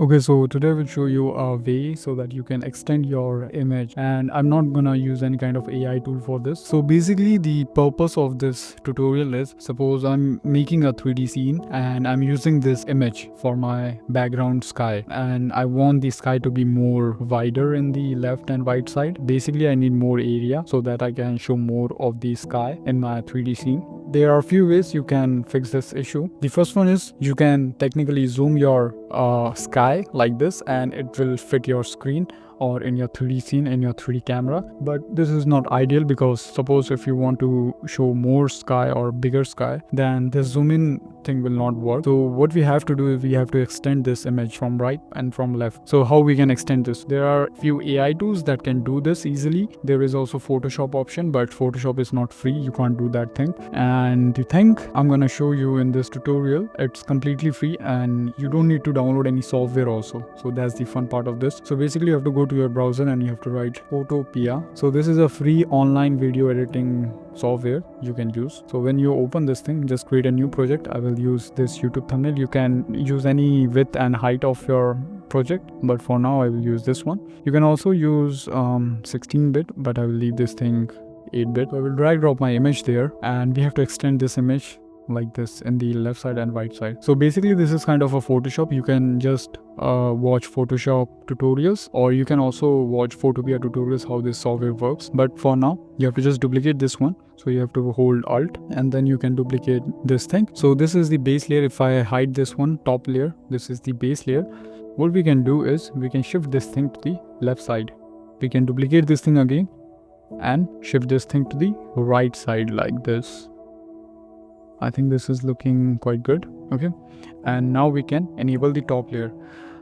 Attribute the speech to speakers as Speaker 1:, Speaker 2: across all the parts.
Speaker 1: Okay, so today we'll show you a way so that you can extend your image, and I'm not gonna use any kind of AI tool for this. So basically the purpose of this tutorial is, suppose I'm making a 3D scene and I'm using this image for my background sky, and I want the sky to be more wider in the left and right side. Basically I need more area so that I can show more of the sky in my 3D scene. There are a few ways you can fix this issue. The first one is you can technically zoom your sky like this and it will fit your screen or in your 3D scene in your 3D camera. But this is not ideal because suppose if you want to show more sky or bigger sky, then this zoom in thing will not work. So what we have to do is we have to extend this image from right and from left. So how we can extend this? There are few AI tools that can do this easily. There is also Photoshop option, but Photoshop is not free. You can't do that thing. And the thing I'm gonna show you in this tutorial, it's completely free and you don't need to download any software also. So that's the fun part of this. So basically you have to go to your browser and you have to write Photopea. So this is a free online video editing software you can use. So when you open this thing, just create a new project. I will use this YouTube thumbnail. You can use any width and height of your project, but for now I will use this one. You can also use 16-bit, but I will leave this thing 8-bit. So I will drag drop my image there, and we have to extend this image like this in the left side and right side. So basically this is kind of a Photoshop. You can just watch Photoshop tutorials, or you can also watch Photopea tutorials how this software works. But for now you have to just duplicate this one. So you have to hold Alt and then you can duplicate this thing. So this is the base layer. If I hide this one, top layer, this is the base layer. What we can do is we can shift this thing to the left side. We can duplicate this thing again and shift this thing to the right side like this. I think this is looking quite good. Okay, and now we can enable the top layer.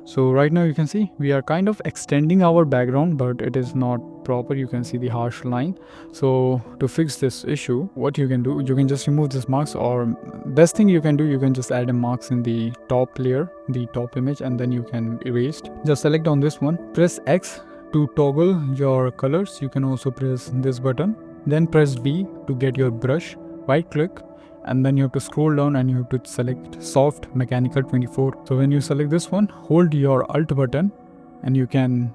Speaker 1: So right now you can see we are kind of extending our background, but it is not proper. You can see the harsh line. So to fix this issue, what you can do, you can just remove this marks, or best thing you can do, you can just add a marks in the top layer, the top image, and then you can erase. Just select on this one, press X to toggle your colors. You can also press this button, then press V to get your brush, right click, and then you have to scroll down and you have to select soft mechanical 24. So when you select this one, hold your Alt button and you can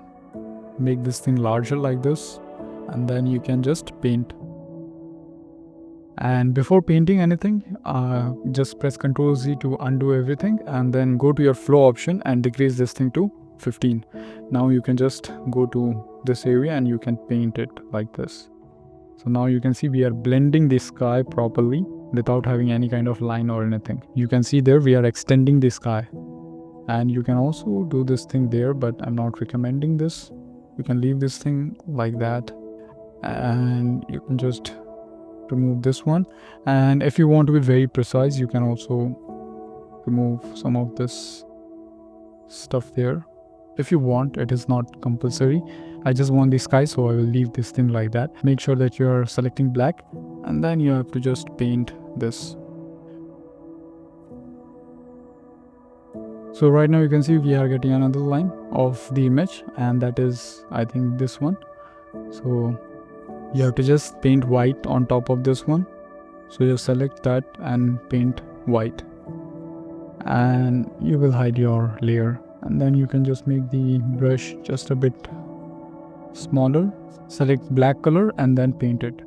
Speaker 1: make this thing larger like this, and then you can just paint. And before painting anything, just press Ctrl Z to undo everything, and then go to your flow option and decrease this thing to 15. Now you can just go to this area and you can paint it like this. So now you can see we are blending the sky properly without having any kind of line or anything. You can see there we are extending the sky, and you can also do this thing there, but I'm not recommending this. You can leave this thing like that, and you can just remove this one. And if you want to be very precise, you can also remove some of this stuff there if you want. It is not compulsory. I just want the sky, so I will leave this thing like that. Make sure that you're selecting black, and then you have to just paint this. So right now you can see we are getting another line of the image, and that is, I think, this one. So you have to just paint white on top of this one. So just select that and paint white, and you will hide your layer, and then you can just make the brush just a bit smaller. Select black color and then paint it.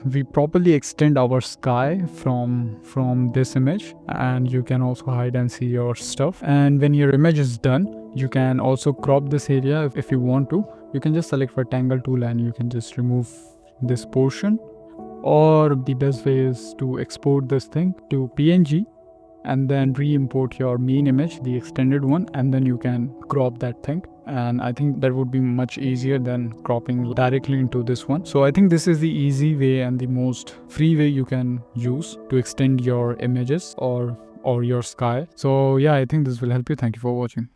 Speaker 1: We properly extend our sky from this image, and you can also hide and see your stuff. And when your image is done, you can also crop this area if you want to. You can just select rectangle tool and you can just remove this portion, or the best way is to export this thing to PNG and then re-import your main image, the extended one, and then you can crop that thing. And I think that would be much easier than cropping directly into this one. So I think this is the easy way and the most free way you can use to extend your images or your sky. So yeah, I think this will help you. Thank you for watching.